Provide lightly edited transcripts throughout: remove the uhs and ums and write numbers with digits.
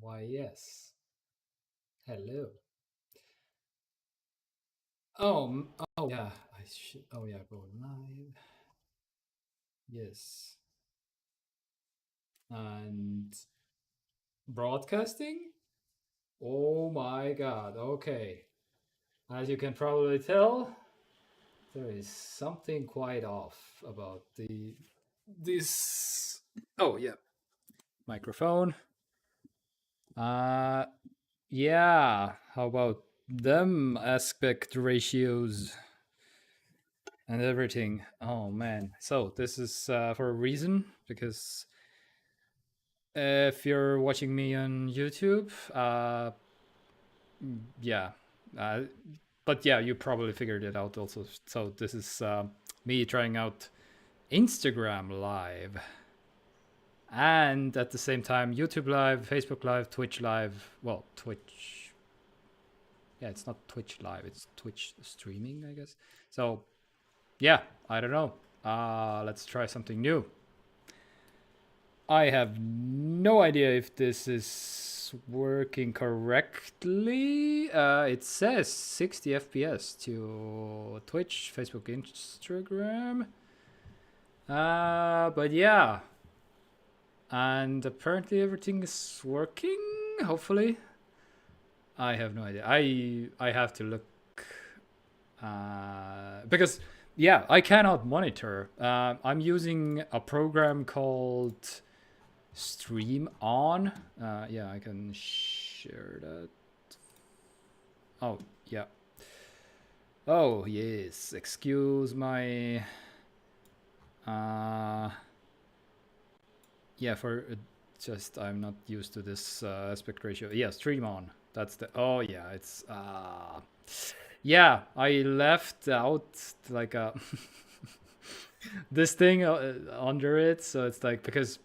Why, yes. Hello. Oh, oh yeah. I should. Oh yeah, go live. Yes. And broadcasting. Oh my God. Okay. As you can probably tell, there is something quite off about the this. Oh yeah, microphone. Uh, yeah. How about them aspect ratios? And everything. Oh man. So this is for a reason because if you're watching me on YouTube, yeah, uh, but yeah, you probably figured it out also. So this is me trying out Instagram Live, and at the same time YouTube Live, Facebook Live, Twitch Live. Well, Twitch. Yeah, it's not Twitch Live. It's Twitch streaming, I guess. So yeah, I don't know. Let's try something new. I have no idea if this is working correctly. It says 60 FPS to Twitch, Facebook, Instagram. But yeah. And apparently everything is working, hopefully. I have no idea. I have to look because yeah, I cannot monitor. I'm using a program called Stream On. Yeah, I can share that. Oh yeah. Oh yes. Excuse my. Uh, yeah, for just I'm not used to this aspect ratio. Yeah, Stream On. That's the. Oh yeah, it's. Yeah, I left out like a this thing under it, so it's like because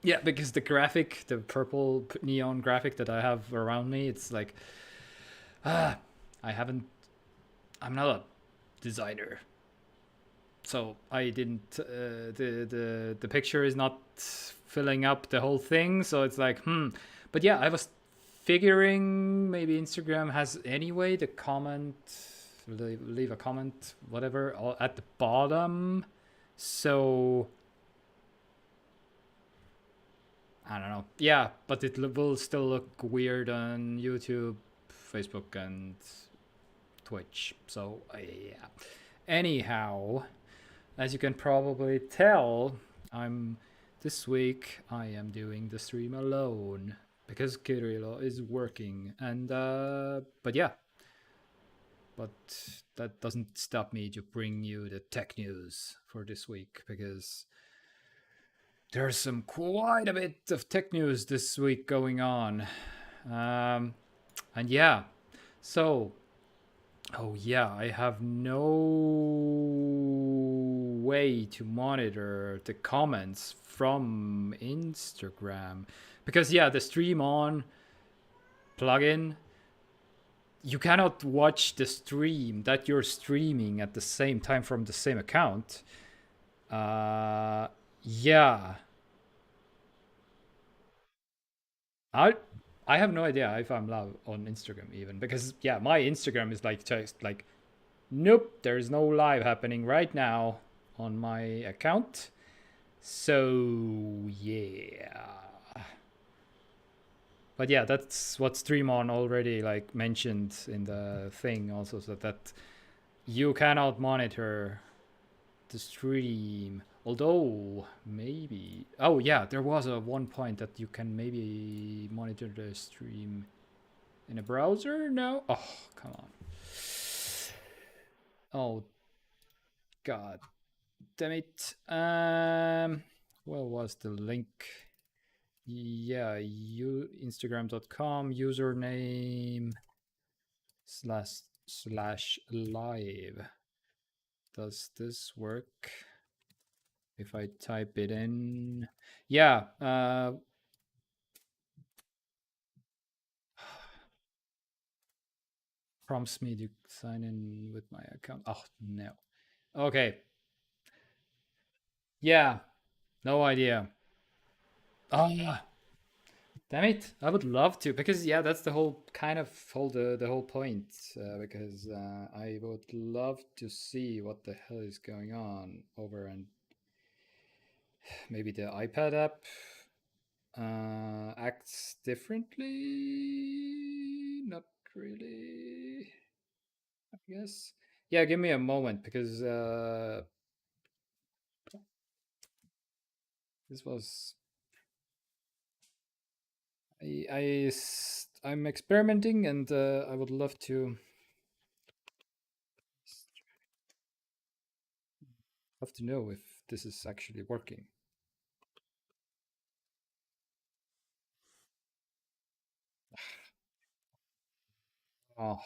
yeah, because the graphic, the purple neon graphic that I have around me, it's like ah, I haven't. I'm not a designer, so I didn't. The picture is not filling up the whole thing, so it's like hmm. But yeah, I was figuring maybe Instagram has anyway the comment, leave a comment, whatever, at the bottom. So I don't know. Yeah, but it will still look weird on YouTube, Facebook, and Twitch. So yeah. Anyhow, as you can probably tell, I'm this week I am doing the stream alone because Kyrylo is working, and but yeah, but that doesn't stop me to bring you the tech news for this week because there's some quite a bit of tech news this week going on. And yeah, so oh yeah, I have no way to monitor the comments from Instagram because yeah, the Stream On plugin, you cannot watch the stream that you're streaming at the same time from the same account. Yeah, I I have no idea if I'm live on Instagram even because yeah, my Instagram is like just like nope, there's no live happening right now on my account. So yeah. But yeah, that's what Stream On already like mentioned in the thing also, so that you cannot monitor the stream. Although maybe oh yeah, there was a one point that you can maybe monitor the stream in a browser. No, oh come on. Oh god damn it. What was the link? Yeah, you instagram.com username slash live. Does this work if I type it in? Yeah, prompts me to sign in with my account. Oh no. Okay. Yeah, no idea. Oh yeah. Damn it! I would love to, because yeah, that's the whole kind of the whole point. Because I would love to see what the hell is going on over, and maybe the iPad app acts differently. Not really, I guess. Yeah, give me a moment, because this was I'm experimenting, and I would love to know if this is actually working. Oh,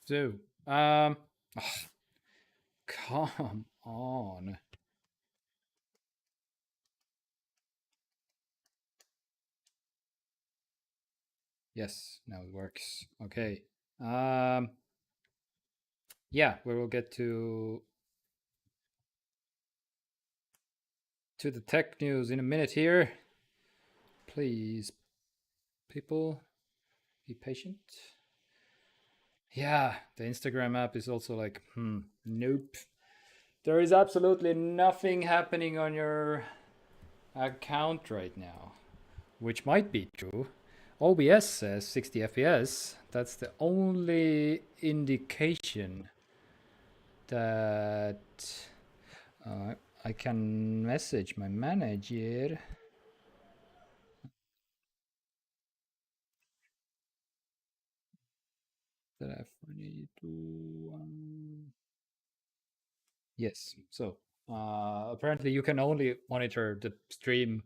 so ah, come on. Yes, now it works. Okay. Um, yeah, we will get to the tech news in a minute here. Please, people, be patient. Yeah, the Instagram app is also like, nope. There is absolutely nothing happening on your account right now, which might be true. OBS says 60 FPS. That's the only indication that uh, I can message my manager. That I need to. Yes. So apparently, you can only monitor the stream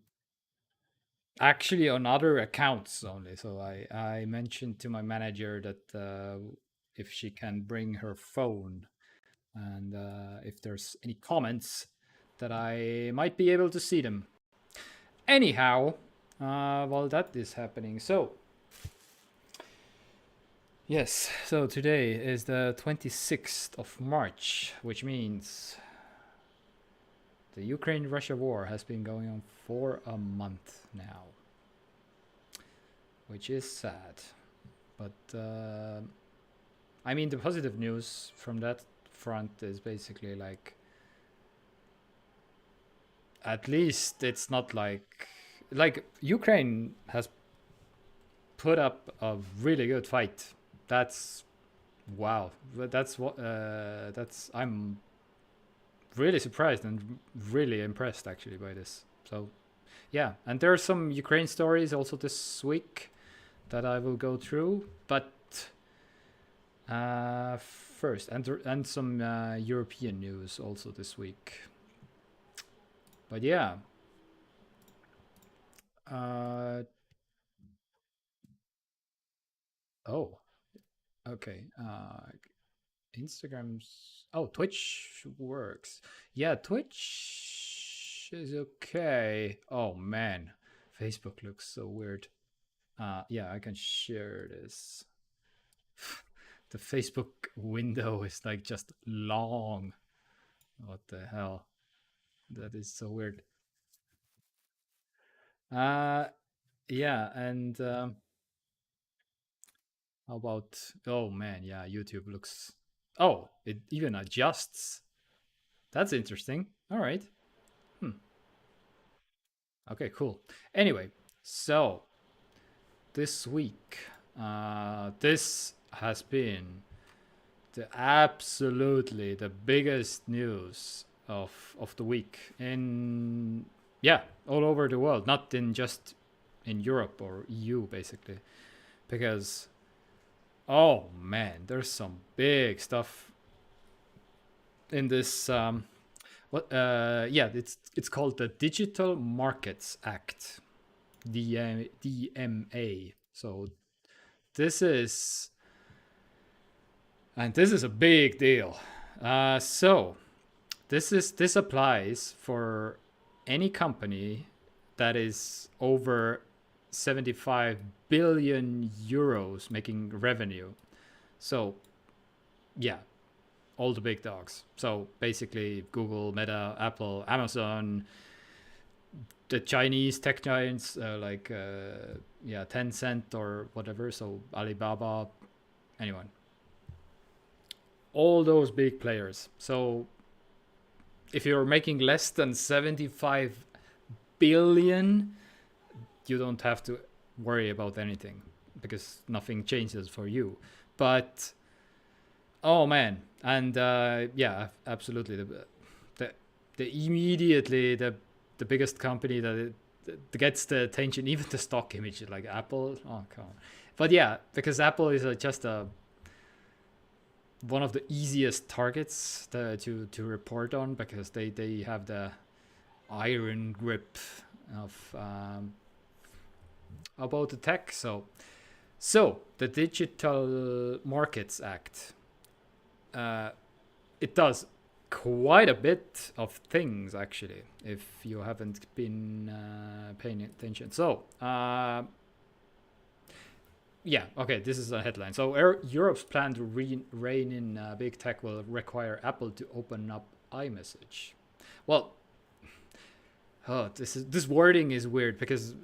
actually on other accounts only. So I mentioned to my manager that if she can bring her phone, and if there's any comments, that I might be able to see them. Anyhow, while that is happening, so yes, so today is the 26th of March, which means the Ukraine-Russia war has been going on for a month now, which is sad. But I mean, the positive news from that front is basically like, at least it's not like Ukraine has put up a really good fight. That's wow. That's what that's I'm really surprised and really impressed actually by this. So yeah, and there are some Ukraine stories also this week that I will go through, but first, and some European news also this week. But yeah, uh, oh, okay. Instagram's Twitch works. Yeah, Twitch is okay. Oh man, Facebook looks so weird. Yeah, I can share this. The Facebook window is like just long. What the hell? That is so weird. Uh yeah, and how about, oh man, yeah, YouTube looks, oh, it even adjusts. That's interesting. All right. Hmm. Okay, cool. Anyway, so this week, this has been the absolutely the biggest news of the week in, yeah, all over the world, not in just in Europe or EU basically, because oh man, there's some big stuff in this. What? Yeah, it's called the Digital Markets Act, DMA. So this is this is a big deal. So this applies for any company that is over 75 billion euros making revenue. So yeah, all the big dogs. So basically, Google, Meta, Apple, Amazon, the Chinese tech giants like yeah, Tencent or whatever. So Alibaba, anyone, all those big players. So if you're making less than 75 billion, you don't have to worry about anything because nothing changes for you. But oh man, and yeah, absolutely. The, the immediately the biggest company that gets the attention, even the stock image, like Apple. Oh come on, but yeah, because Apple is just a one of the easiest targets to report on because they have the iron grip of about the tech. So the Digital Markets Act, it does quite a bit of things actually. If you haven't been paying attention, so yeah, okay, this is a headline. So Europe's plan to rein in big tech will require Apple to open up iMessage. Well, oh, this wording is weird because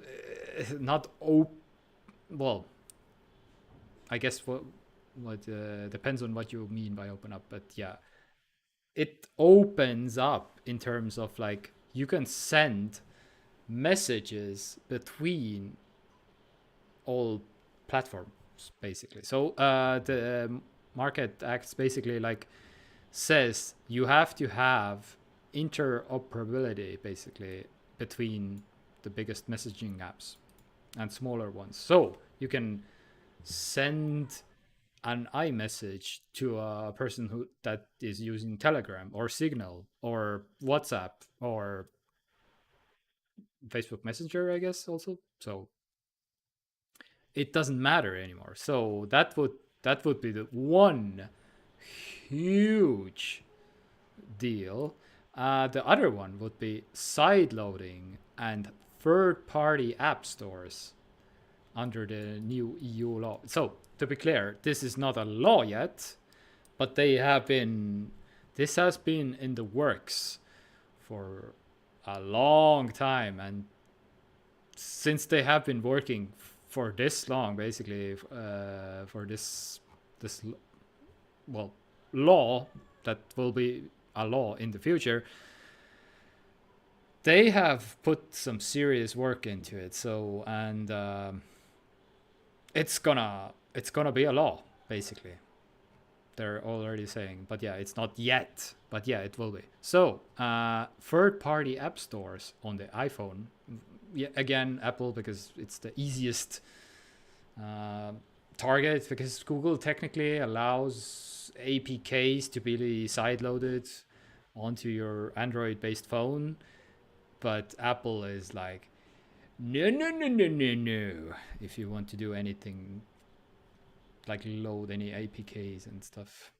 not well, I guess what depends on what you mean by open up, but yeah, it opens up in terms of like you can send messages between all platforms basically. So the Market Act basically like says you have to have interoperability basically between the biggest messaging apps and smaller ones. So you can send an iMessage to a person who that is using Telegram or Signal or WhatsApp or Facebook Messenger, I guess also. So it doesn't matter anymore. So that would be the one huge deal. The other one would be side loading and third party app stores under the new EU law. So to be clear, this is not a law yet, but this has been in the works for a long time, and since they have been working for this long, basically for this well law that will be a law in the future, they have put some serious work into it. So and it's gonna be a law basically. They're already saying, but yeah, it's not yet, but yeah, it will be. So third-party app stores on the iPhone, yeah, again Apple because it's the easiest uh, target because Google technically allows APKs to be side-loaded onto your Android-based phone, but Apple is like, no, no, no, no, no, no. If you want to do anything like load any APKs and stuff.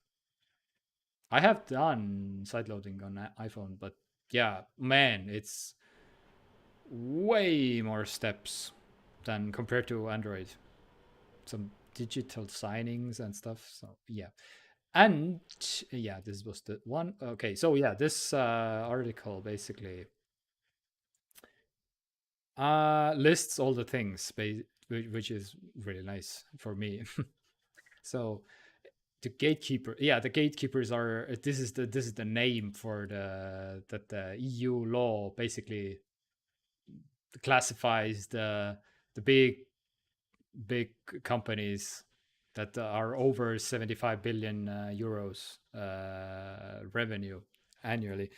I have done side loading on iPhone, but yeah, man, it's way more steps than compared to Android. Some digital signings and stuff. So yeah. And yeah, this was the one. Okay, so yeah, this article basically lists all the things, which is really nice for me. So the gatekeeper, yeah, the gatekeepers are this is the name for the EU law basically classifies the big companies that are over 75 billion euros revenue annually.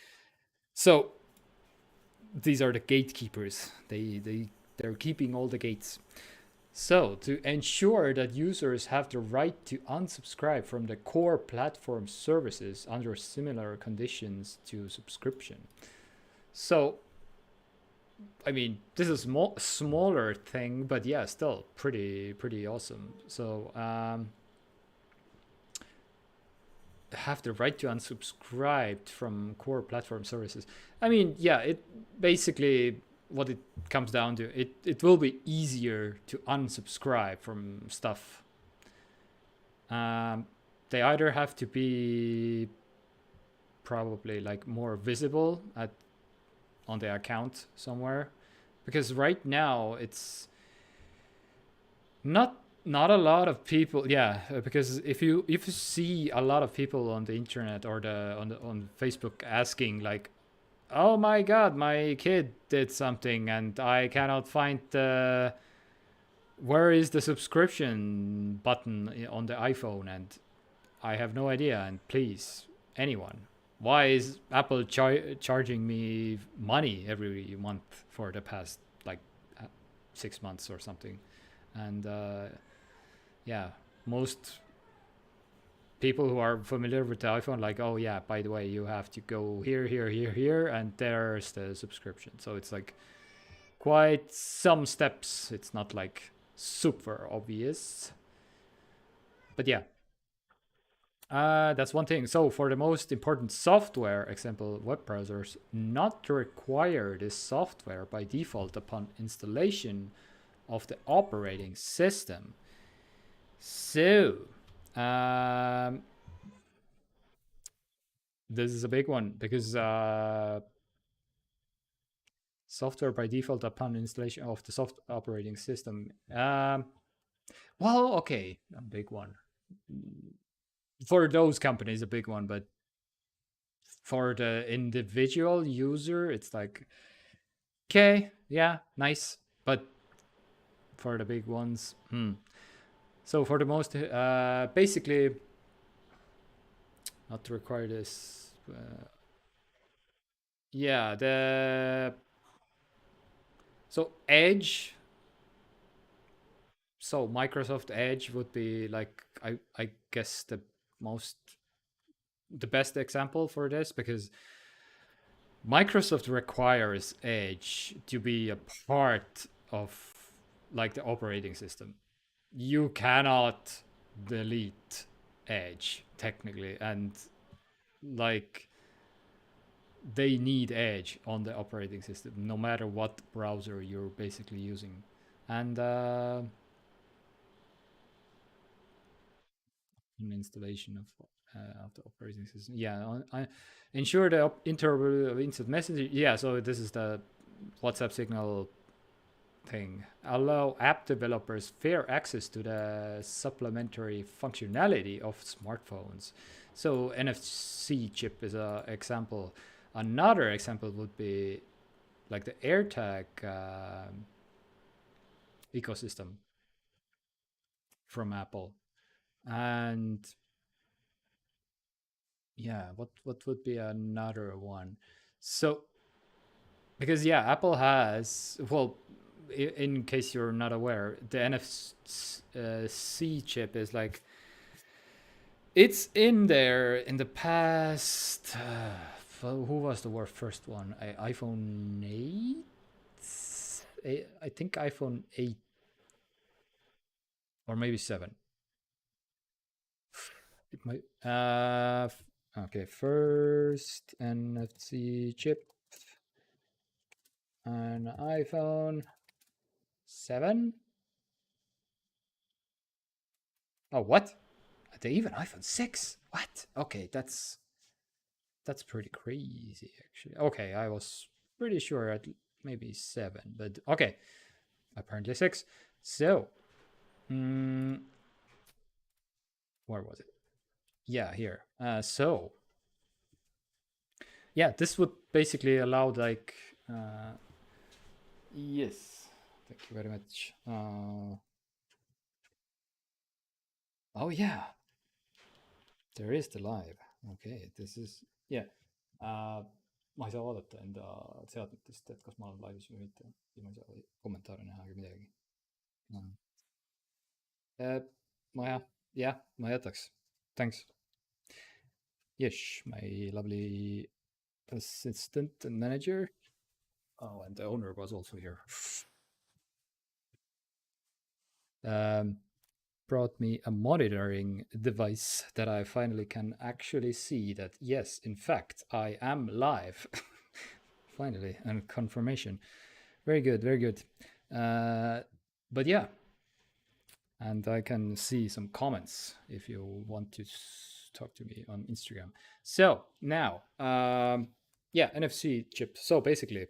So these are the gatekeepers. They're keeping all the gates. So, to ensure that users have the right to unsubscribe from the core platform services under similar conditions to subscription. So, I mean, this is a smaller thing, but yeah, still pretty awesome. So, have the right to unsubscribe from core platform services. I mean, yeah, it basically what it comes down to, it will be easier to unsubscribe from stuff. They either have to be probably like more visible at on the account somewhere, because right now it's not a lot of people. Yeah, because if you see a lot of people on the internet or on Facebook asking like, oh my god, my kid did something and I cannot find the where is the subscription button on the iPhone, and I have no idea. And please, anyone, why is Apple charging me money every month for the past like 6 months or something? And yeah, most people who are familiar with the iPhone, like, oh yeah, by the way, you have to go here, here, here, here, and there's the subscription. So it's like quite some steps. It's not like super obvious, but yeah, that's one thing. So for the most important software, example, web browsers, not require this software by default upon installation of the operating system. So this is a big one because software by default upon installation of the soft operating system. Well, okay, a big one for those companies, a big one, but for the individual user, it's like, okay, yeah, nice, but for the big ones, So for the most, basically, not to require this. Yeah, the so Edge. So Microsoft Edge would be like I guess most the best example for this, because Microsoft requires Edge to be a part of like the operating system. You cannot delete Edge technically, and like they need Edge on the operating system no matter what browser you're basically using. And an installation of the operating system. Yeah, ensure the interoperability of instant messaging. Yeah, so this is the WhatsApp Signal thing. Allow app developers fair access to the supplementary functionality of smartphones. So NFC chip is a example. Another example would be like the AirTag ecosystem from Apple. And yeah, what would be another one? So because yeah, Apple has, well, in case you're not aware, the NFC chip is like, it's in there in the past. Who was the first one? iPhone 8? I think iPhone 8 or maybe 7. It might. Okay, first NFC chip on iPhone 7. Oh, what? They even iPhone 6? What? Okay, that's pretty crazy actually. Okay, I was pretty sure at maybe 7, but okay, apparently 6. So, where was it? Yeah, here. So, yeah, this would basically allow like, yes, thank you very much. Oh yeah, there is the live. Okay, this is, yeah. Ma ei saa vaadata enda seadmetest, et kas ma olen laivis või mitte ja ma ei saa kommentaare näha ega midagi. Ma jah, ma jätaks. Thanks. Yes, my lovely assistant and manager. Oh, and the owner was also here. Brought me a monitoring device that I finally can actually see that, yes, in fact, I am live. Finally, and confirmation. Very good, very good. But yeah, and I can see some comments if you want to talk to me on Instagram. So now, yeah, NFC chip. So basically,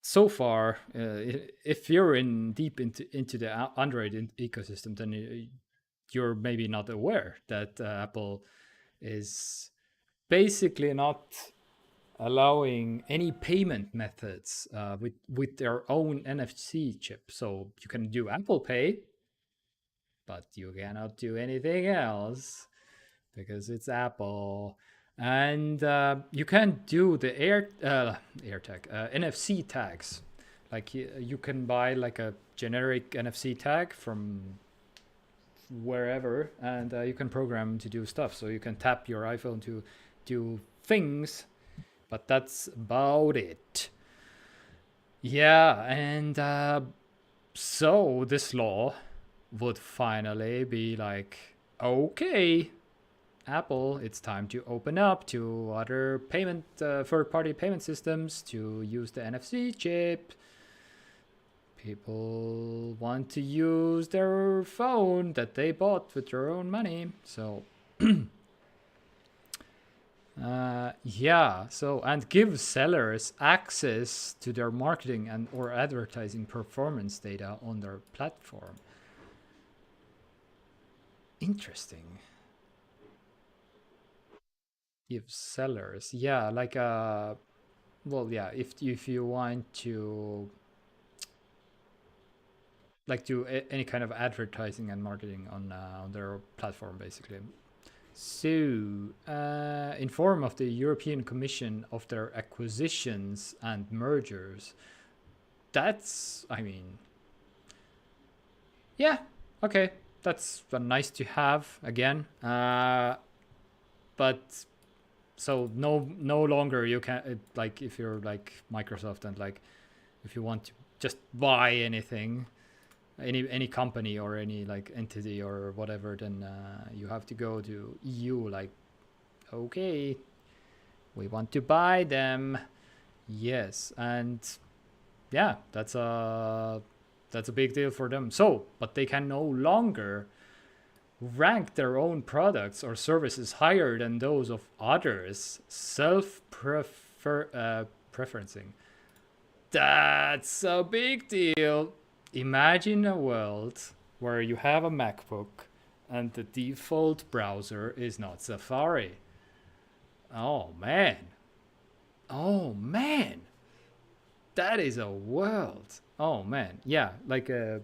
so far, if you're in deep into the Android ecosystem, then you're maybe not aware that Apple is basically not allowing any payment methods with their own NFC chip. So you can do Apple Pay, but you cannot do anything else because it's Apple. And you can do the AirTag NFC tags. Like you can buy like a generic NFC tag from wherever, and you can program to do stuff. So you can tap your iPhone to do things, but that's about it. Yeah, and so this law would finally be like, okay, Apple, it's time to open up to other payment, third-party payment systems to use the NFC chip. People want to use their phone that they bought with their own money, so yeah. So and give sellers access to their marketing and or advertising performance data on their platform. Interesting. Give sellers, yeah, like well, yeah, if you want to like do any kind of advertising and marketing on their platform, basically. So, inform of the European Commission of their acquisitions and mergers. That's, I mean, yeah, okay, that's nice to have again. But so no longer you can like if you're like Microsoft and like if you want to just buy anything, any company or any like entity or whatever, then you have to go to EU. Like, okay, we want to buy them. Yes, and yeah, that's a big deal for them. So, but they can no longer rank their own products or services higher than those of others, preferencing. That's a big deal. Imagine a world where you have a MacBook and the default browser is not Safari. Oh man. Oh man. That is a world. Oh man. Yeah, like or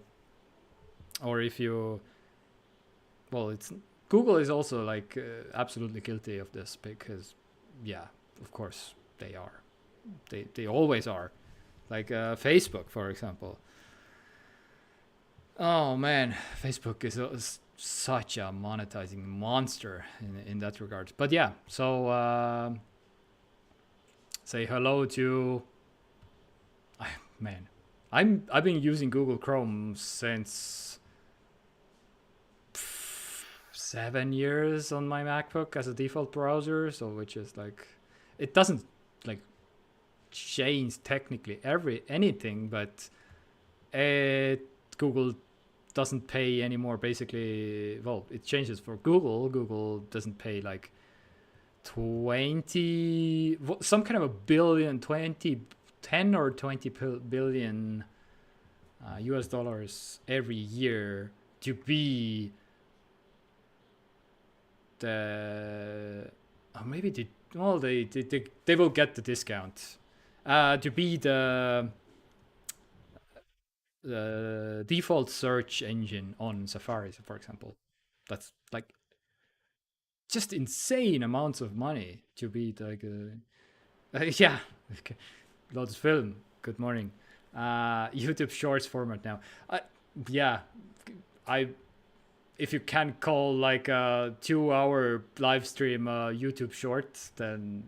if you well, it's Google is also like absolutely guilty of this because yeah, of course they are. They always are. Like Facebook, for example. Oh man, Facebook is such a monetizing monster in that regard. But yeah, so say hello to man. I've been using Google Chrome since 7 years on my MacBook as a default browser. So which is like, it doesn't like change technically anything, but Google doesn't pay anymore. Basically, well, it changes for Google. Google doesn't pay like 20, some kind of a billion, 20, 10 or 20 billion US dollars every year to be the, or maybe they will get the discount to be the default search engine on Safari, for example. That's like just insane amounts of money to be like yeah. Okay. Lots film. Good morning. YouTube Shorts format now. Yeah, I if you can call like a 2 hour live stream YouTube short, then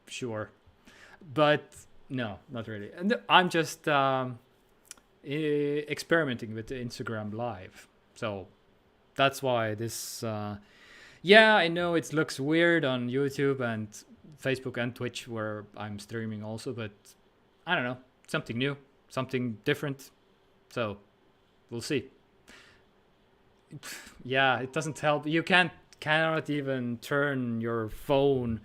sure. But no, not really. And I'm just experimenting with the Instagram Live. So that's why this. Yeah, I know it looks weird on YouTube and Facebook and Twitch where I'm streaming also, but I don't know, something new, something different. So we'll see. Yeah, it doesn't help. You cannot even turn your phone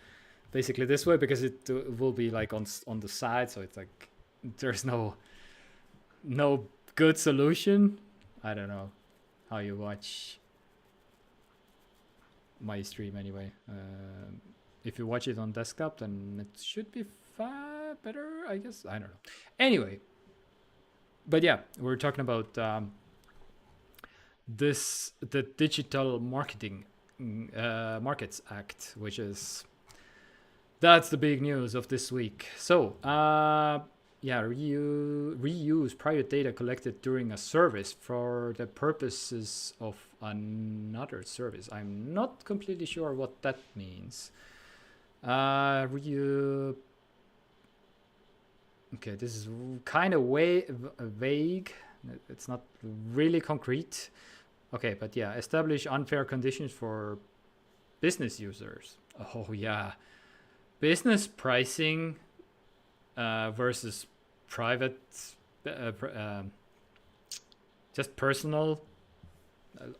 basically this way because it will be like on the side, so it's like there's no good solution. I don't know how you watch my stream anyway. If you watch it on desktop, then it should be far better, I guess. I don't know. Anyway, but yeah, we're talking about the Digital Marketing Markets Act, which is that's the big news of this week. So, yeah, reuse private data collected during a service for the purposes of another service. I'm not completely sure what that means. Reu Okay, this is kind of way vague. It's not really concrete. Okay, but yeah, establish unfair conditions for business users. Oh yeah, business pricing versus private, just personal,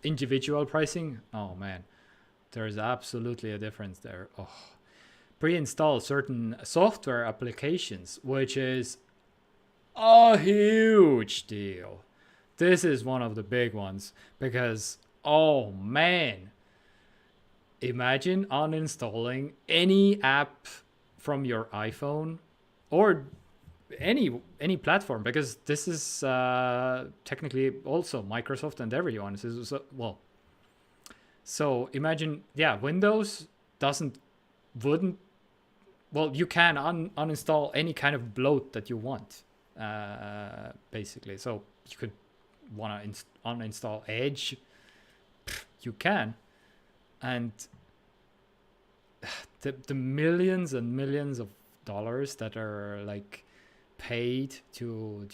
individual pricing. Oh man, there's absolutely a difference there. Oh, pre-install certain software applications, which is a huge deal. This is one of the big ones because, oh man, imagine uninstalling any app from your iPhone or any platform, because this is technically also Microsoft and everyone. Well, so imagine, yeah, Windows doesn't wouldn't well, you can uninstall any kind of bloat that you want, basically. So you could want to uninstall Edge, you can, and the millions and millions of dollars that are like paid to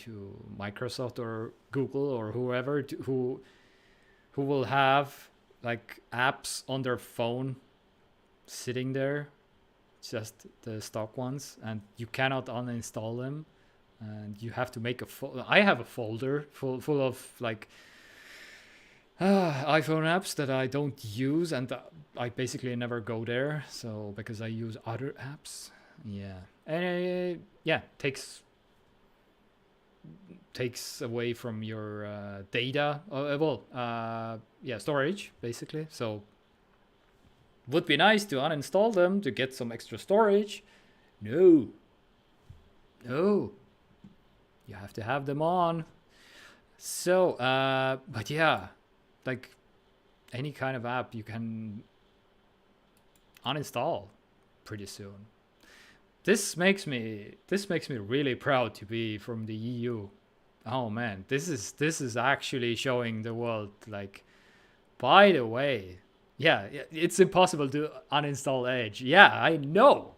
Microsoft or Google or whoever who will have like apps on their phone sitting there, just the stock ones, and you cannot uninstall them, and you have to make I have a folder full of like iPhone apps that I don't use, and I basically never go there. So because I use other apps, yeah, and yeah, takes away from your data. Yeah, storage basically. So would be nice to uninstall them to get some extra storage. No, no, you have to have them on. So, but yeah, like any kind of app you can uninstall pretty soon. This makes me really proud to be from the EU. Oh man, this is actually showing the world like, by the way, yeah, it's impossible to uninstall Edge. Yeah, I know.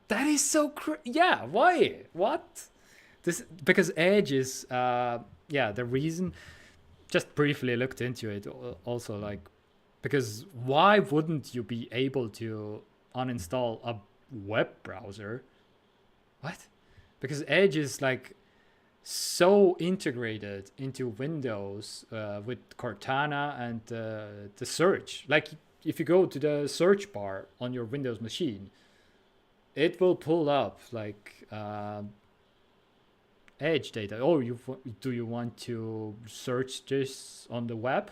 That is so yeah, why? What? This because Edge is yeah, the reason, just briefly looked into it also, like, because why wouldn't you be able to uninstall a web browser? What? Because Edge is like so integrated into Windows with Cortana and the search. Like if you go to the search bar on your Windows machine, it will pull up like Edge data. Oh, do you want to search this on the web?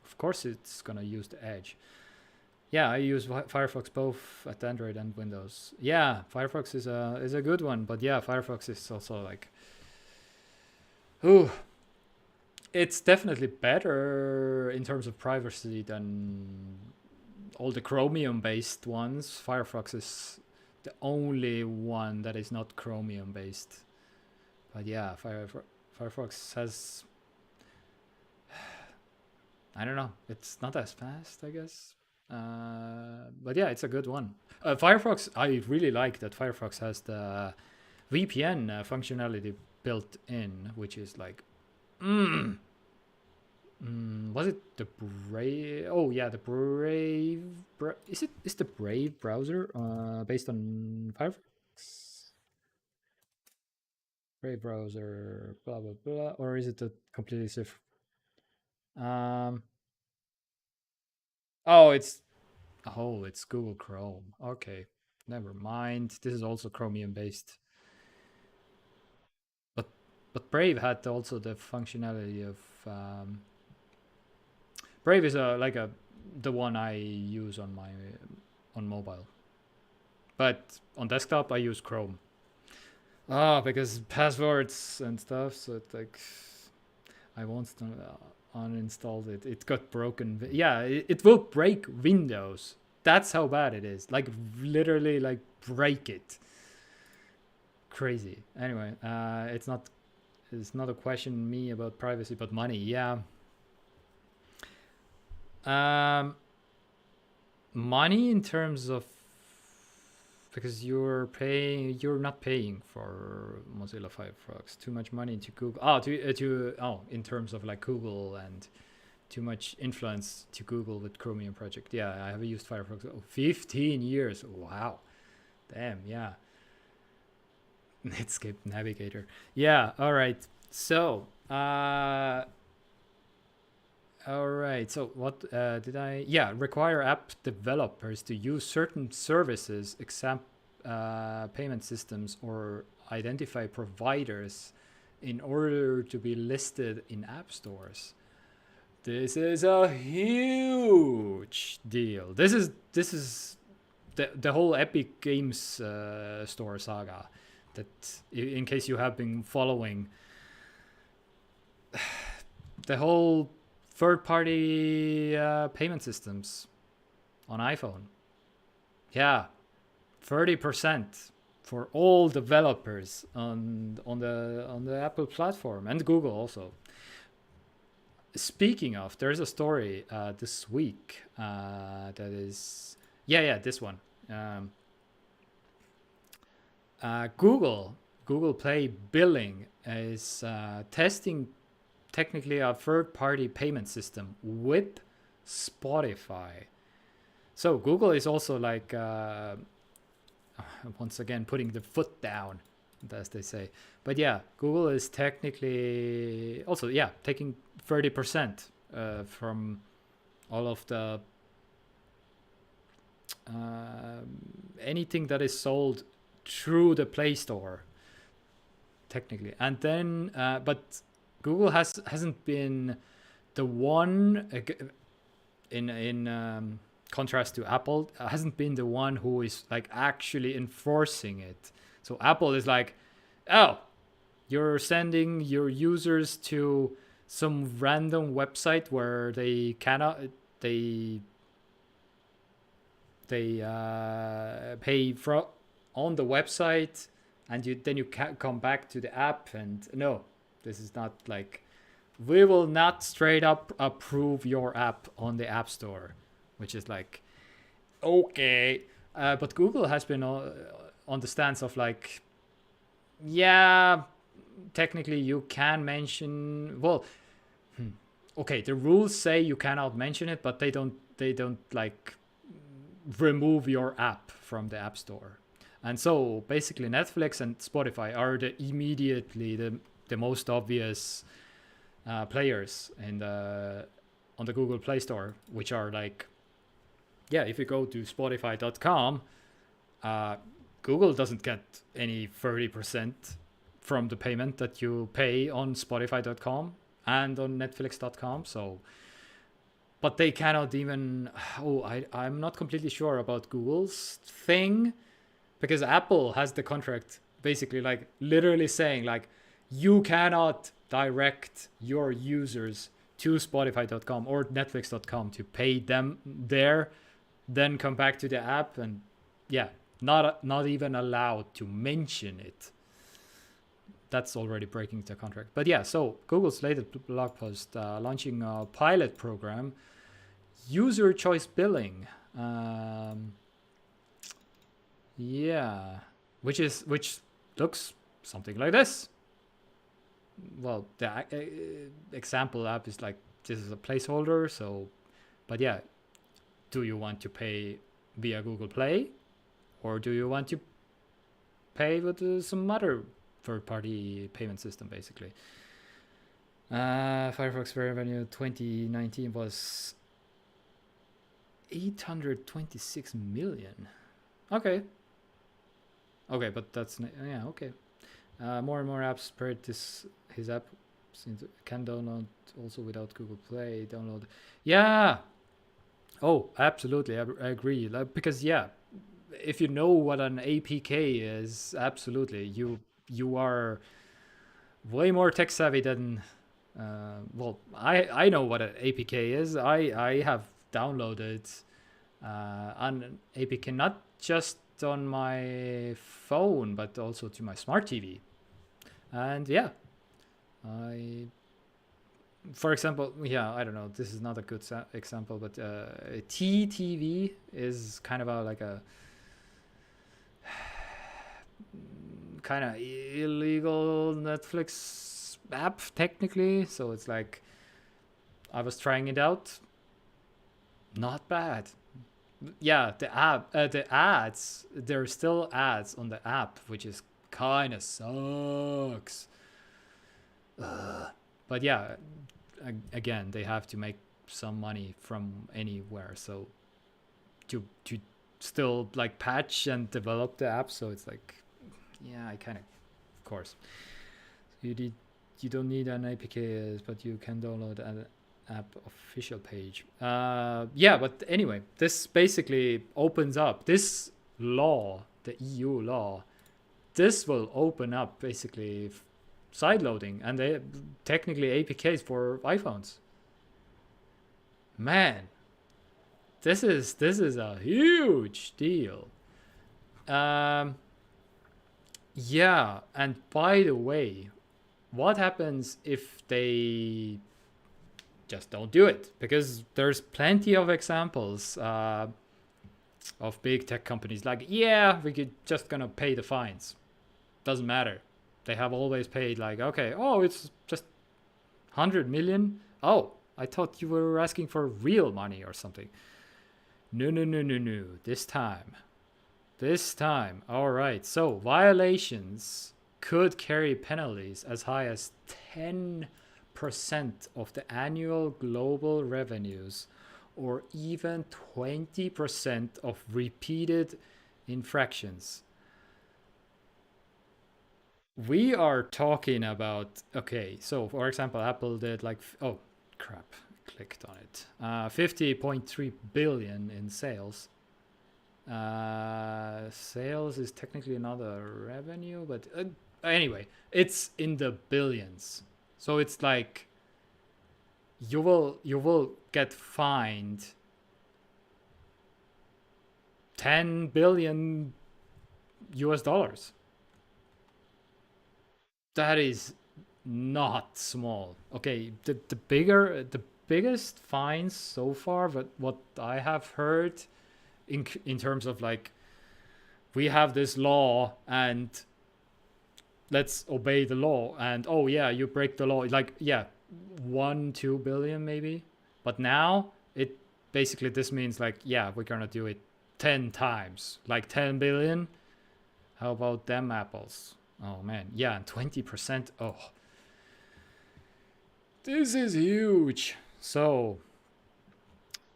Of course, it's gonna use the Edge. Yeah, I use Firefox both at Android and Windows. Yeah, Firefox is a good one, but yeah, Firefox is also like, ooh, it's definitely better in terms of privacy than all the Chromium based ones. Firefox is the only one that is not Chromium based. But yeah, Firefox has, I don't know, it's not as fast, I guess. But yeah, it's a good one. Firefox, I really like that Firefox has the VPN functionality built in, which is like, was it the Brave? Oh yeah, the Brave. Is the Brave browser based on Firefox? Brave browser, blah blah blah, or is it a completely different? Um, oh, it's Google Chrome. Okay, never mind. This is also Chromium based, but Brave had also the functionality of Brave is the one I use on my on mobile, but on desktop I use Chrome. Ah, because passwords and stuff. So it's like I once uninstalled it. It got broken. Yeah, it will break Windows. That's how bad it is. Like literally, like break it. Crazy. Anyway, it's not a question me about privacy, but money. Yeah. Um, money in terms of because you're not paying for Mozilla Firefox. Too much money to Google. In terms of like Google and too much influence to Google with Chromium project. Yeah, I have used Firefox 15 years. Wow. Damn, yeah. Netscape Navigator. Yeah, all right. So, all right. So, what did I? Yeah, require app developers to use certain services, payment systems, or identify providers in order to be listed in app stores. This is a huge deal. This is the whole Epic Games Store saga. That in case you have been following the whole third-party payment systems on iPhone. Yeah, 30% for all developers on the Apple platform and Google also. Speaking of, there's a story this week that is this one. Um, Google Play billing is testing technically a third-party payment system with Spotify. So Google is also like once again putting the foot down, as they say. But yeah, Google is technically also taking 30% from all of the anything that is sold through the Play Store, technically. And then, but Google hasn't been the one in contrast to Apple, hasn't been the one who is like actually enforcing it. So Apple is like, oh, you're sending your users to some random website where they cannot they pay for on the website, and then you can come back to the app, and no, this is not like we will not straight up approve your app on the App Store, which is like okay. But Google has been on the stance of like, yeah, technically you can mention, well, okay, the rules say you cannot mention it, but they don't like remove your app from the App Store. And so basically Netflix and Spotify are the most obvious players in the on the Google Play Store, which are like, yeah, if you go to Spotify.com, Google doesn't get any 30% from the payment that you pay on Spotify.com and on Netflix.com. So, but they cannot even. I'm not completely sure about Google's thing, because Apple has the contract basically like literally saying like you cannot direct your users to Spotify.com or Netflix.com to pay them there, then come back to the app, and yeah, not even allowed to mention it. That's already breaking the contract. But yeah, so Google's latest blog post launching a pilot program, user choice billing. Yeah, which looks something like this. Well, the example app is like this is a placeholder. So, but yeah, do you want to pay via Google Play, or do you want to pay with some other third-party payment system, basically? Firefox revenue 2019 was 826 million. Okay. Okay, but that's yeah, okay. More and more apps spread this his app can download also without Google Play. Download. Yeah. Oh, absolutely. I agree. Like, because yeah, if you know what an APK is, absolutely, you are way more tech savvy than. Well, I know what an APK is. I have downloaded an APK not just on my phone but also to my smart TV. And yeah, I, for example, yeah, I don't know. This is not a good example, but TTV is kind of a like a kind of illegal Netflix app technically. So it's like I was trying it out. Not bad. Yeah, the ads. There's still ads on the app, which is kind of sucks. But yeah, again, they have to make some money from anywhere, so to still like patch and develop the app. So it's like, yeah, I kind of course, you don't need an APK, but you can download an app official page. Yeah, but anyway, this basically opens up this law, the EU law. This will open up basically side loading and they technically APKs for iPhones. Man, this is a huge deal. Um, yeah, and by the way, what happens if they just don't do it? Because there's plenty of examples of big tech companies like, yeah, we could just gonna pay the fines. Doesn't matter. They have always paid like, okay, oh, it's just 100 million. Oh, I thought you were asking for real money or something. No, no, no, no, no. This time. This time. All right. So violations could carry penalties as high as 10% of the annual global revenues or even 20% of repeated infractions. We are talking about, okay, so for example, Apple did like, oh crap, clicked on it, 50.3 billion in sales. Sales is technically not a revenue, but anyway, it's in the billions. So it's like you will get fined 10 billion US dollars. That is not small. Okay, the biggest fines so far, but what I have heard in terms of like, we have this law and let's obey the law, and oh yeah, you break the law, like, yeah, 1-2 billion maybe. But now it basically, this means like, yeah, we're gonna do it 10 times, like 10 billion. How about them apples? Oh man, yeah, and 20%. Oh, this is huge. So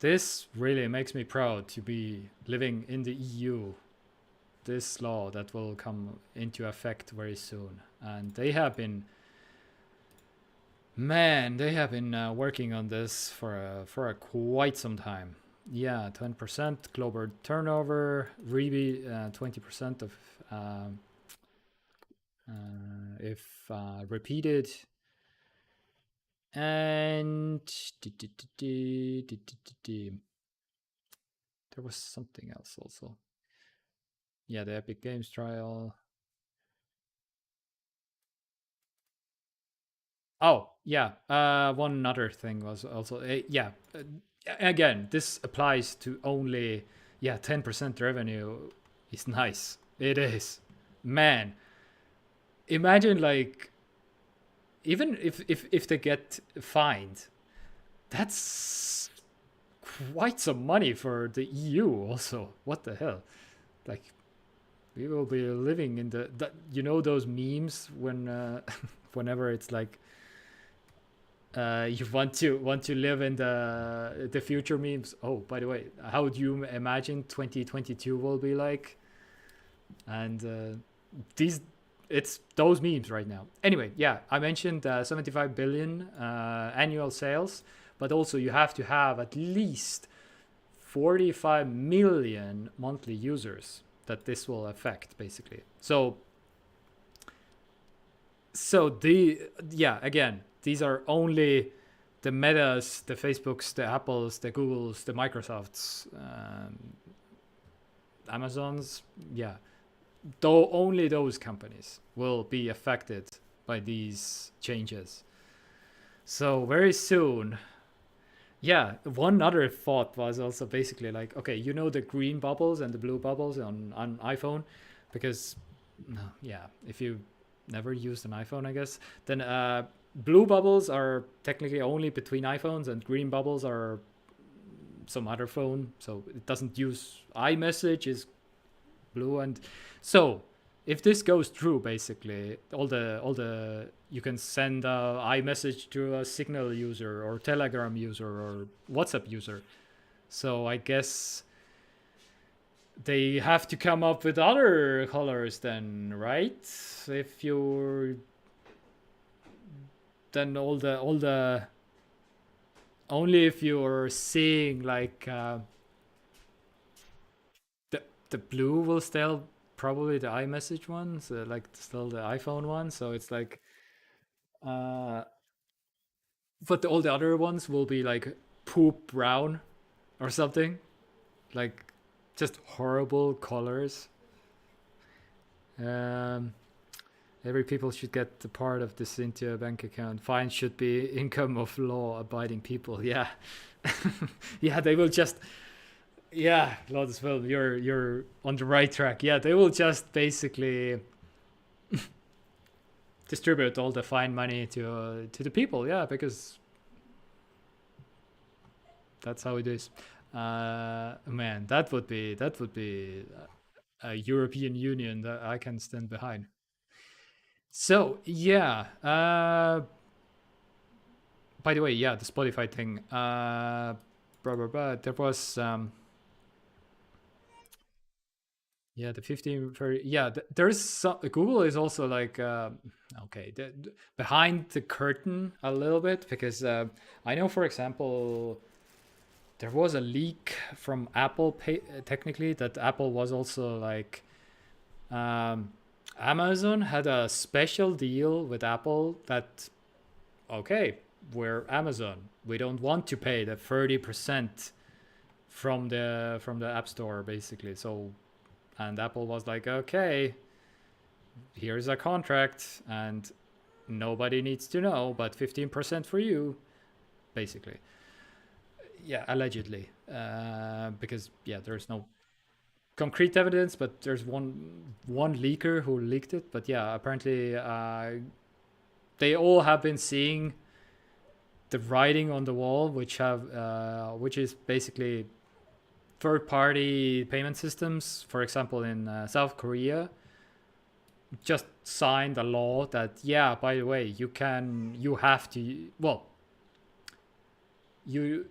this really makes me proud to be living in the EU. This law that will come into effect very soon, and they have been, man, they have been working on this for a quite some time. Yeah, 10% global turnover, really 20% of if repeated. And there was something else also. Yeah, the Epic Games trial. Oh, yeah. One other thing was also, yeah. Again, this applies to only, yeah, 10% revenue is nice. It is. Man, imagine like, even if they get fined, that's quite some money for the EU also. What the hell? Like, we will be living in the those memes when whenever it's like You want to live in the future memes. Oh, by the way, how do you imagine 2022 will be like? And these, it's those memes right now. Anyway, yeah, I mentioned 75 billion annual sales, but also you have to have at least 45 million monthly users that this will affect, basically. So the yeah, again, these are only the Metas, the Facebooks, the Apples, the Googles, the Microsofts, Amazons. Yeah, though only those companies will be affected by these changes. So very soon, yeah. One other thought was also basically like, okay, you know the green bubbles and the blue bubbles on iPhone, because no, yeah, if you never used an iPhone, I guess, then blue bubbles are technically only between iPhones, and green bubbles are some other phone, so it doesn't use iMessage is blue. And so if this goes through, basically all the you can send a iMessage to a Signal user or Telegram user or WhatsApp user. So I guess they have to come up with other colors then, right? If you're then all the only if you're seeing like the blue will still probably the iMessage one, so like still the iPhone one. So it's like, uh, but all the other ones will be like poop brown or something, like just horrible colors. Um, every people should get the part of this into a bank account. Fine should be income of law-abiding people. Yeah, yeah, they will just. Yeah, Lotus Film, you're on the right track. Yeah, they will just basically distribute all the fine money to the people. Yeah, because that's how it is. Man, that would be a European Union that I can stand behind. So yeah. By the way, yeah, the Spotify thing. Blah, blah, blah. There was yeah, the 15 very yeah. There's some, Google is also like okay, behind the curtain a little bit, because I know, for example, there was a leak from Apple technically, that Apple was also like, um, Amazon had a special deal with Apple that, okay, we're Amazon, we don't want to pay the 30% from the App Store, basically. So, and Apple was like, okay, here's a contract, and nobody needs to know, but 15% for you, basically. Yeah, allegedly, because yeah, there's no concrete evidence, but there's one leaker who leaked it. But yeah, apparently they all have been seeing the writing on the wall, which is basically third-party payment systems. For example, in South Korea, just signed a law that, yeah, by the way, you have to, well, you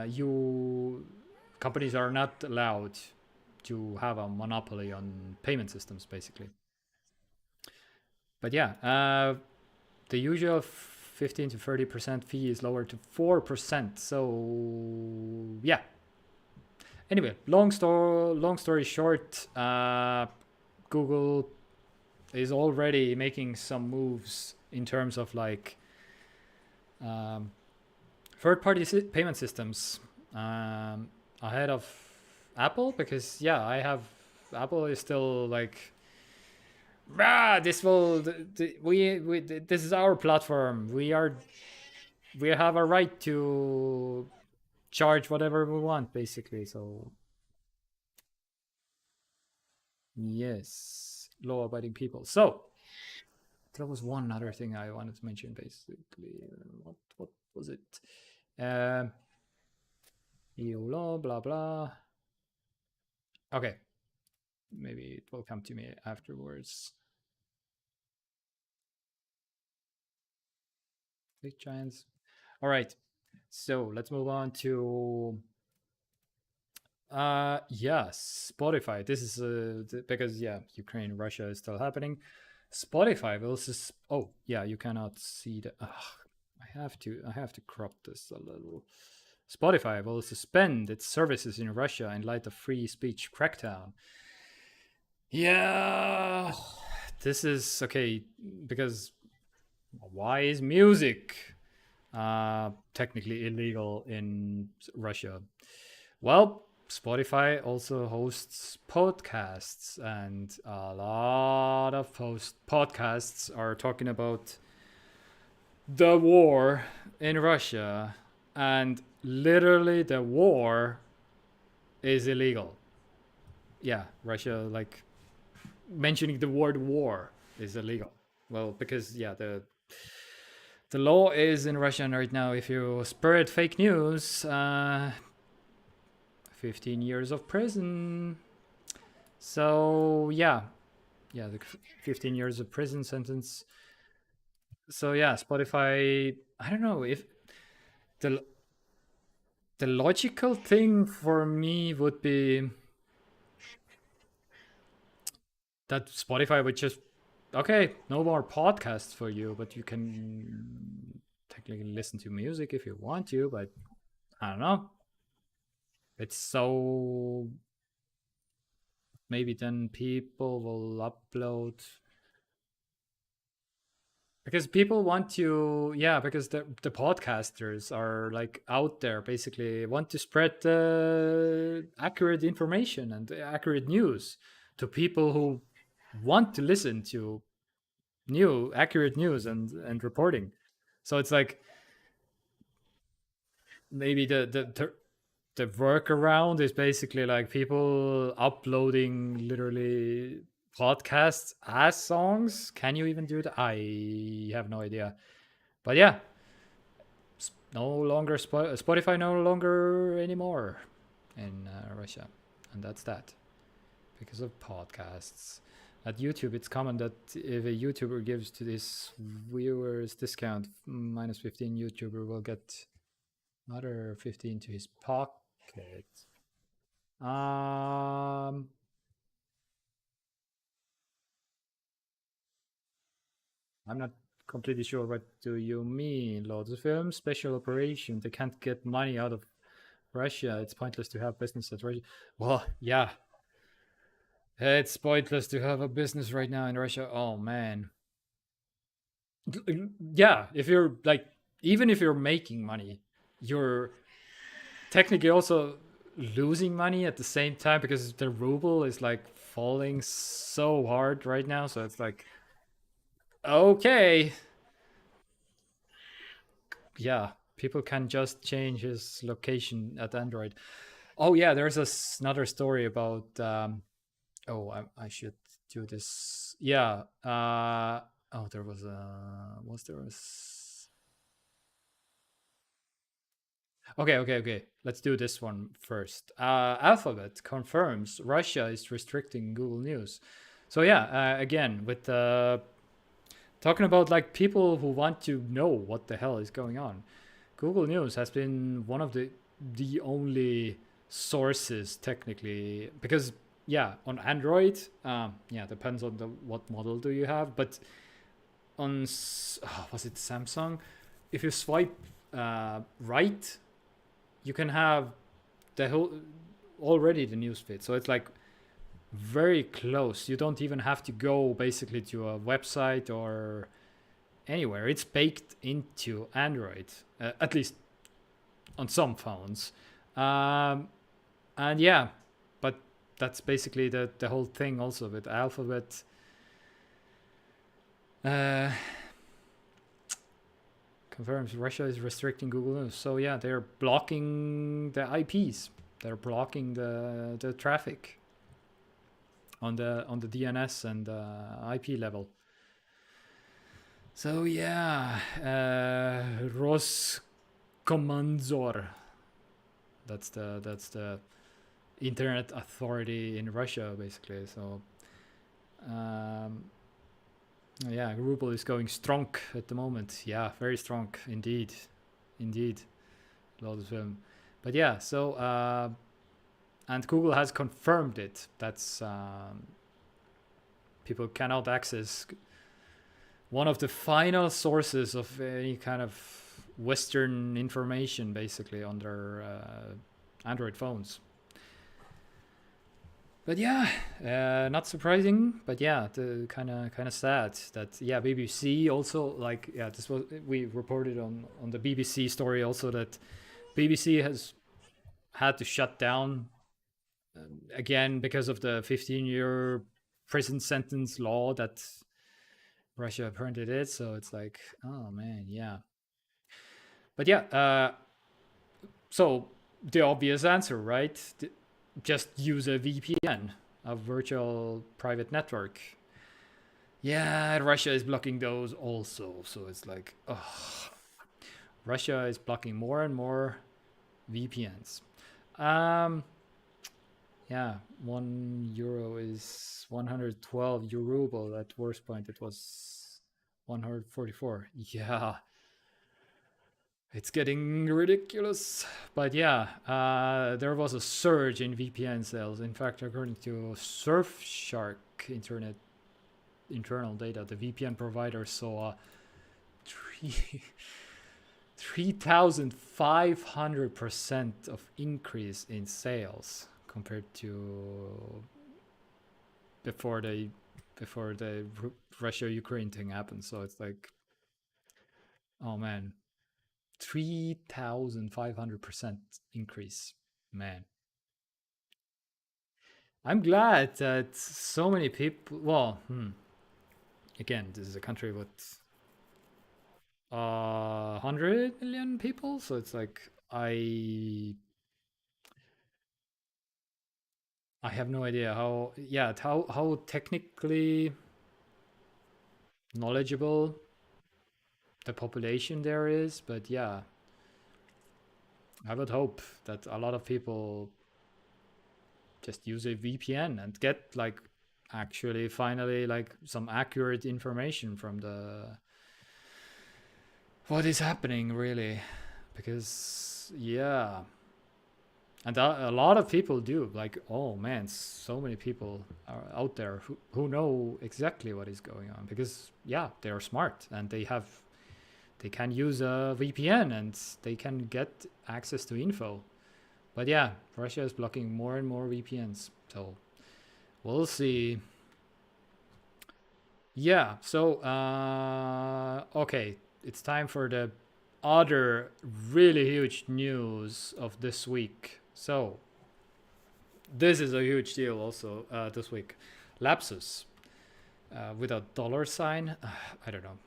you companies are not allowed to have a monopoly on payment systems, basically. But yeah, the usual 15 to 30% fee is lowered to 4%. So yeah. Anyway, long story short, Google is already making some moves in terms of like, um, third-party payment systems, ahead of Apple, because yeah, I have Apple is still like, this will we this is our platform. We have a right to charge whatever we want, basically. So yes, law-abiding people. So there was one other thing I wanted to mention, basically. What was it? Um, EU law, blah blah. Okay, maybe it will come to me afterwards. Big giants. All right. So let's move on to Spotify. This is because Ukraine Russia is still happening. Spotify will oh yeah, you cannot see the I have to crop this a little. Spotify will suspend its services in Russia in light of free speech crackdown. Yeah, this is okay because why is music technically illegal in Russia? Well, Spotify also hosts podcasts, and a lot of podcasts are talking about the war in Russia, and literally the war is illegal. Yeah, Russia, like mentioning the word war is illegal. Well, because the law is in Russia right now. If you spread fake news, 15 years of prison. So the 15 years of prison sentence. So yeah, Spotify. I don't know if the the logical thing for me would be that Spotify would just okay, no more podcasts for you, but you can technically listen to music if you want to. But I don't know. It's so maybe then people will upload because people want to because the podcasters are like out there basically want to spread accurate information and accurate news to people who want to listen to new accurate news and reporting. So it's like maybe the workaround is basically like people uploading literally podcasts as songs. Can you even do that? I have no idea. But yeah, no longer Spotify no longer anymore in Russia, and that's that because of podcasts. At YouTube, it's common that if a YouTuber gives to this viewers discount minus 15, YouTuber will get another 15 to his pocket. Um, I'm not completely sure what do you mean. Loads of films, special operation. They can't get money out of Russia. It's pointless to have business at Russia. Well, yeah, it's pointless to have a business right now in Russia. Oh man. Yeah, if you're like, even if you're making money, you're technically also losing money at the same time because the ruble is like falling so hard right now. So it's like, okay, yeah, people can just change his location at Android. Oh yeah, there's another story about. Oh, I should do this. Yeah. Oh, there was a. Was there a? Okay. Let's do this one first. Alphabet confirms Russia is restricting Google News. So yeah, again with talking about like people who want to know what the hell is going on. Google News has been one of the only sources technically because on Android depends on the what model do you have, but on was it Samsung, if you swipe right you can have the whole already the news feed, so it's like very close. You don't even have to go basically to a website or anywhere. It's baked into Android, at least on some phones. Um, and yeah, but that's basically the whole thing also with Alphabet. Uh, confirms Russia is restricting Google News. So yeah, they're blocking the IPs. They're blocking the traffic on the DNS and IP level. So yeah, Roskomnadzor. That's the internet authority in Russia, basically. So yeah, ruble is going strong at the moment. Yeah, very strong indeed. indeed, Lotus film. But yeah, so and Google has confirmed it. That's people cannot access one of the final sources of any kind of Western information, basically, on their Android phones. But yeah, not surprising. But yeah, the kind of sad that yeah, BBC also, like, yeah, this was, we reported on the BBC story also that BBC has had to shut down again because of the 15-year prison sentence law that Russia apparently did. So it's like, oh man, yeah. But yeah, so the obvious answer, right? Just use a VPN, a virtual private network. Yeah, Russia is blocking those also. So it's like, oh, Russia is blocking more and more VPNs. Yeah, €1 is 112 ruble. At worst point, it was 144. Yeah, it's getting ridiculous. But yeah, there was a surge in VPN sales. In fact, according to Surfshark Internet internal data, the VPN provider saw a 3,500% of increase in sales compared to before the Russia Ukraine thing happened. So it's like, oh man, 3,500% increase, man. I'm glad that so many people. Well, again, this is a country with 100 million people, so it's like I have no idea how, yeah, how technically knowledgeable the population there is, but yeah, I would hope that a lot of people just use a VPN and get like actually finally like some accurate information from the what is happening really, because yeah, and a lot of people do, like, oh man, so many people are out there who know exactly what is going on, because yeah, they are smart and they can use a VPN and they can get access to info. But yeah, Russia is blocking more and more VPNs, so we'll see. Yeah, so okay, it's time for the other really huge news of this week. So this is a huge deal also this week. Lapsus with a dollar sign. I don't know.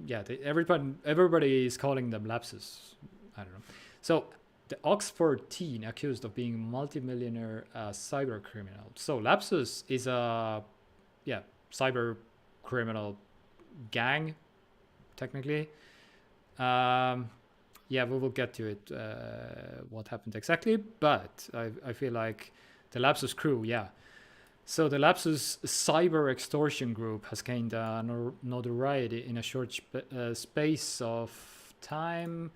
Yeah, everybody is calling them lapsus. I don't know. So the Oxford teen accused of being multimillionaire cyber criminal. So lapsus is a cyber criminal gang, technically. Yeah, we will get to it, what happened exactly, but I feel like the Lapsus crew, yeah. So the Lapsus cyber extortion group has gained notoriety in a short space of time.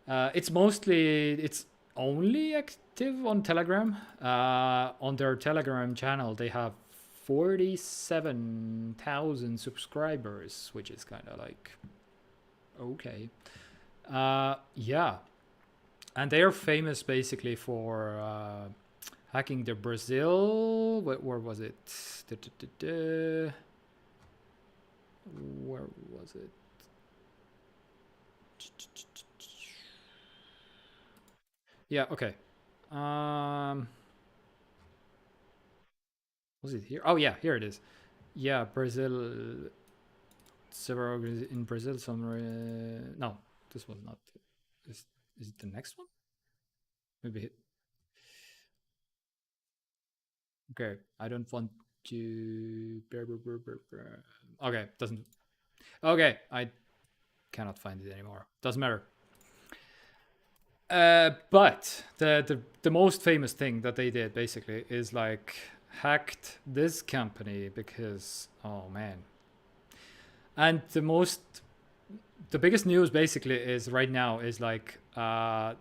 It's only active on Telegram. On their Telegram channel, they have 47,000 subscribers, which is kind of like, okay. Yeah. And they are famous basically for hacking the Brazil. Where was it? Where was it? Yeah, okay. Was it here? Oh, yeah, here it is. Yeah, Brazil. Several in Brazil. Some. No, this was not. Is it the next one? Maybe. Okay, I don't want to. Okay, doesn't. Okay, I cannot find it anymore. Doesn't matter. But the most famous thing that they did basically is like hacked this company because, oh man. And the most the biggest news basically is right now is like the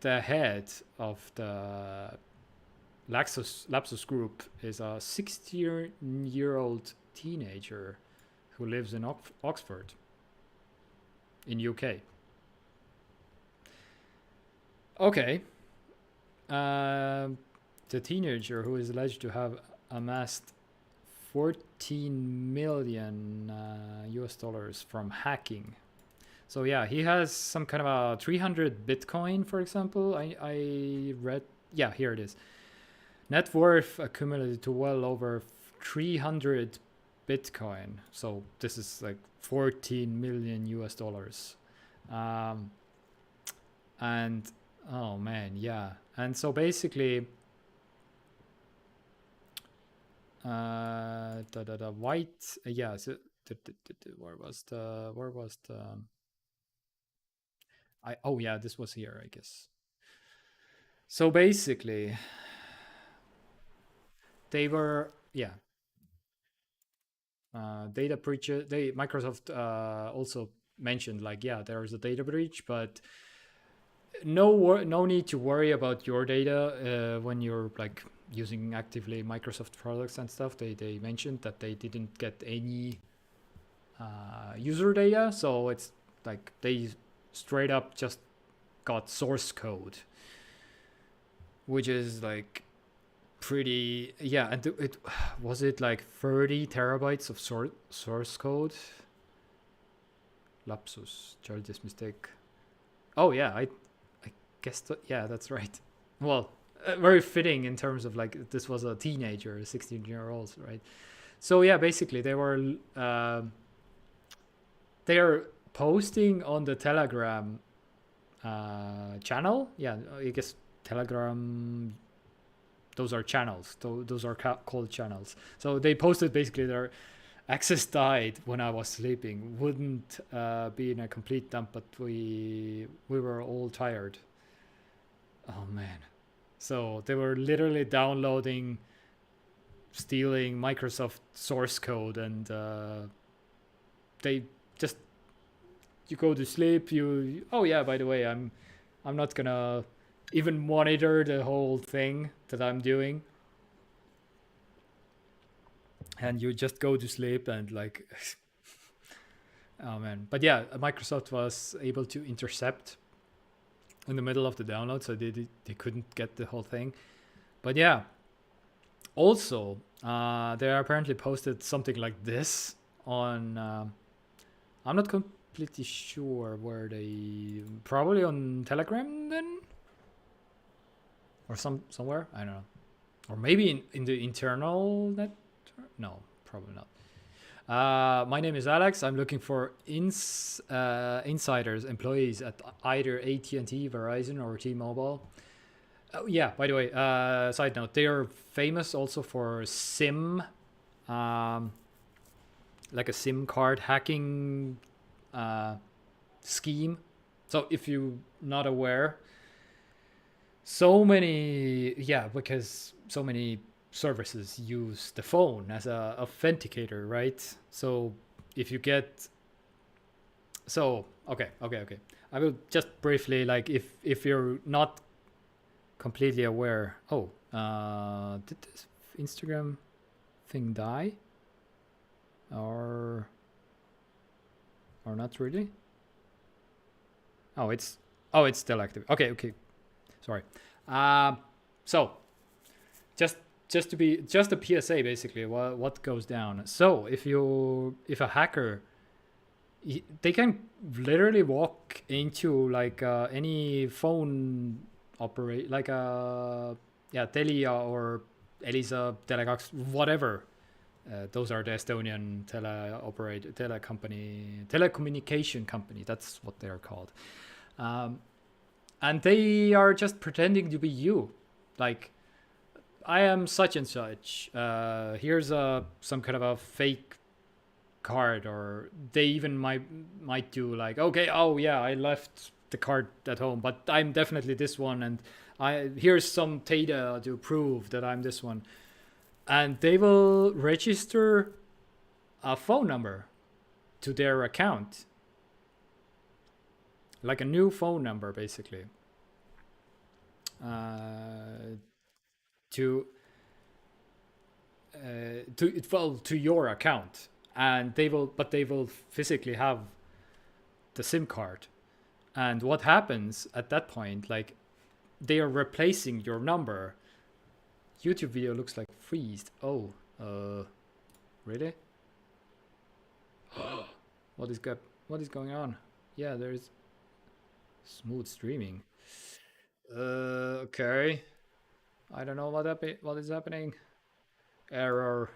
head of the Lapsus group is a 16-year-old teenager who lives in Oxford in UK. Okay. The teenager who is alleged to have amassed 14 million US dollars from hacking. So yeah, he has some kind of a 300 Bitcoin, for example. I read, yeah, here it is. Net worth accumulated to well over 300 Bitcoin. So this is like 14 million US dollars. And oh man, yeah. And so basically, the white, yeah. So where was the? Oh yeah, this was here, I guess. So basically, they were, yeah, data breach. Microsoft also mentioned like, yeah, there's a data breach, but no need to worry about your data when you're like using actively Microsoft products and stuff. They mentioned that they didn't get any user data, so it's like they straight up just got source code, which is like pretty, yeah. And it was it like 30 terabytes of source code. Lapsus, childish mistake. Oh yeah, I guess yeah, that's right. Well, very fitting in terms of like this was a teenager, 16-year-old, right? So yeah, basically they are posting on the Telegram channel. Yeah, I guess Telegram. Those are channels. Those are called channels. So they posted basically their access died when I was sleeping. Wouldn't be in a complete dump, but we were all tired. Oh man. So they were literally downloading, stealing Microsoft source code, and they just, you go to sleep. You, oh yeah, by the way, I'm not gonna even monitor the whole thing that I'm doing, and you just go to sleep and like, oh man. But yeah, Microsoft was able to intercept in the middle of the download, so they couldn't get the whole thing. But yeah, also they apparently posted something like this on I'm not completely sure where they, probably on Telegram then, or somewhere, I don't know, or maybe in the internal net. No, probably not. My name is Alex. I'm looking for insiders, employees at either AT&T, Verizon, or T-Mobile. Oh yeah, by the way, side note, they are famous also for SIM, like a SIM card hacking scheme. So if you're not aware, so many, yeah, because so many services use the phone as a authenticator, right? So if you get, so okay, I will just briefly, like, if you're not completely aware. Oh, did this Instagram thing die, or not really? Oh, it's still active. Okay, sorry. So just to be, just a PSA basically, what goes down. So if a hacker, they can literally walk into like any phone operate, like yeah, Telia or Elisa, Telecox, whatever. Those are the Estonian telecommunication company. That's what they're called. And they are just pretending to be you. Like, I am such and such. Here's some kind of a fake card, or they even might do like, okay, oh yeah, I left the card at home, but I'm definitely this one, and here's some data to prove that I'm this one. And they will register a phone number to their account, like a new phone number basically, uh, to to your account, and they will physically have the SIM card. And what happens at that point, like they are replacing your number. YouTube video looks like freezed. Oh, really? What is what is going on? Yeah, there's smooth streaming. Okay. I don't know what is happening. Error.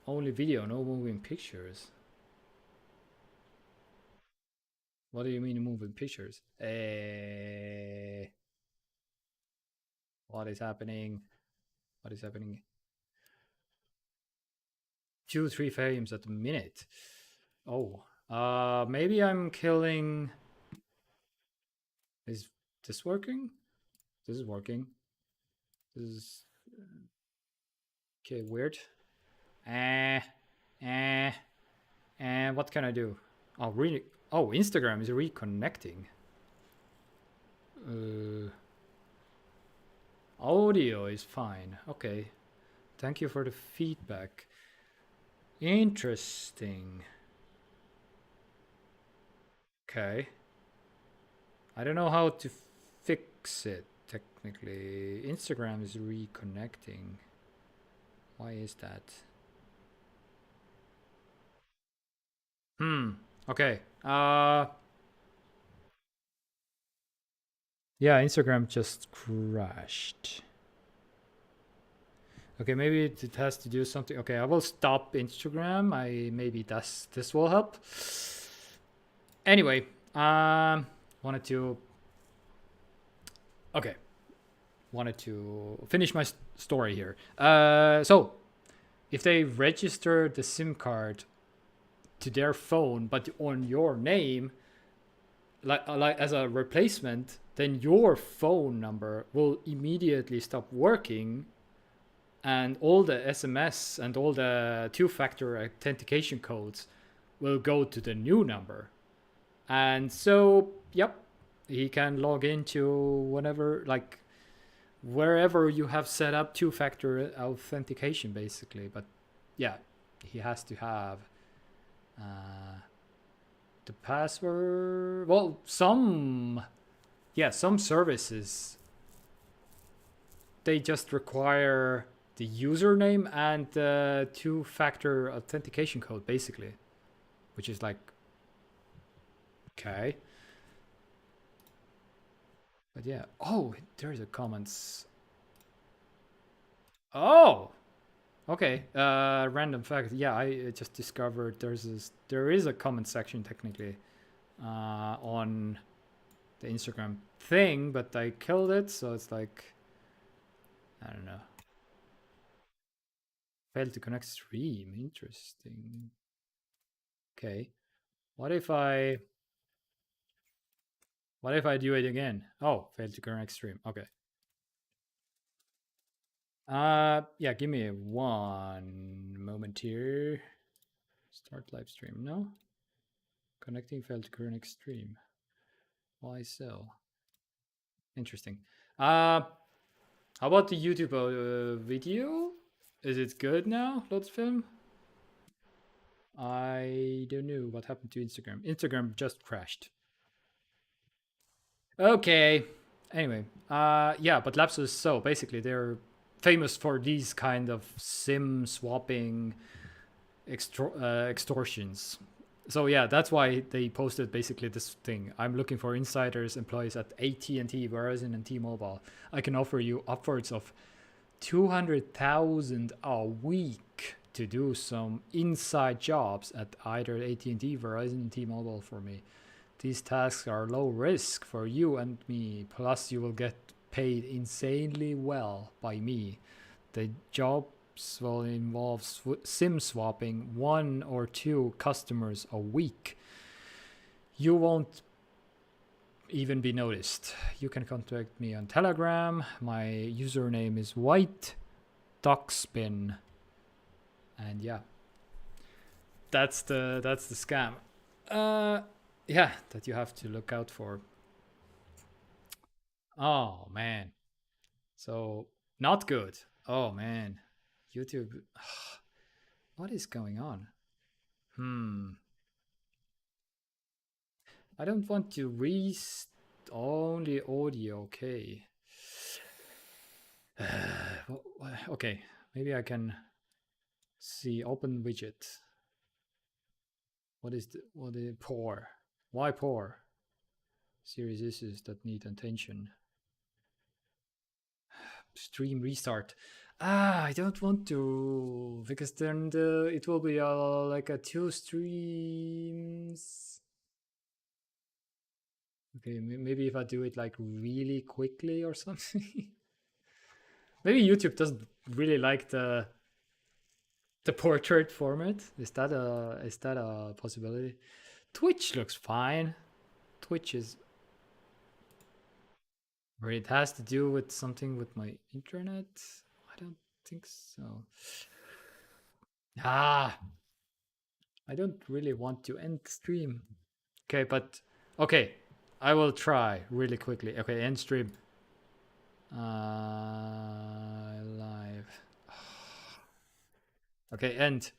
Only video, no moving pictures. What do you mean moving pictures? What is happening? What is happening? 2-3 frames at a minute. Oh, maybe I'm killing. Is this working? This is working. This is okay. Weird. Eh, eh, and what can I do? Oh, really? Oh, Instagram is reconnecting. Audio is fine. Okay. Thank you for the feedback. Interesting. Okay. I don't know how to fix it technically. Instagram is reconnecting. Why is that? Okay. Yeah, Instagram just crashed. Okay, maybe it has to do something. Okay, I will stop Instagram. Maybe this will help. Anyway, wanted to finish my story here. So if they register the SIM card to their phone but on your name, like as a replacement, then your phone number will immediately stop working, and all the SMS and all the two-factor authentication codes will go to the new number. And so, yep, he can log into whenever, like wherever you have set up two-factor authentication basically. But yeah, he has to have the password. Well, some services, they just require the username and the two-factor authentication code basically, which is like, okay. But yeah, oh, there's a comments. Oh, okay. Random fact. Yeah, I just discovered there is a comment section technically on the Instagram thing, but I killed it, so it's like, I don't know. Failed to connect stream. Interesting. Okay. What if I do it again? Oh, failed to connect stream. Okay. Yeah, give me one moment here. Start live stream. No. Connecting failed to connect stream. Why so? Interesting. How about the YouTube video? Is it good now, Lots Film? I don't know what happened to Instagram. Instagram just crashed. Okay. Anyway, yeah, but Lapsus, so basically they're famous for these kind of SIM swapping extortions. So yeah, that's why they posted basically this thing. I'm looking for insiders, employees at AT&T, Verizon, and T-Mobile. I can offer you upwards of 200,000 a week to do some inside jobs at either AT&T, Verizon, and T-Mobile for me. These tasks are low risk for you and me, plus you will get paid insanely well by me. The jobs will involve SIM swapping 1 or 2 customers a week. You won't even be noticed. You can contact me on Telegram. My username is whiteduckspin. And yeah, that's the scam. yeah, that you have to look out for. Oh man. So not good. Oh man. YouTube. What is going on? Hmm. I don't want to only audio. Okay. Okay. Maybe I can see open widget. What is poor? Why poor? Serious issues that need attention. Stream restart. I don't want to because then it will be like a two streams. Okay, maybe if I do it like really quickly or something. Maybe YouTube doesn't really like the portrait format. Is that a possibility? Twitch looks fine. Twitch is, or it has to do with something with my internet. I don't think so. Ah, I don't really want to end the stream. Okay, but okay, I will try really quickly. Okay, end stream. Live. Okay, end.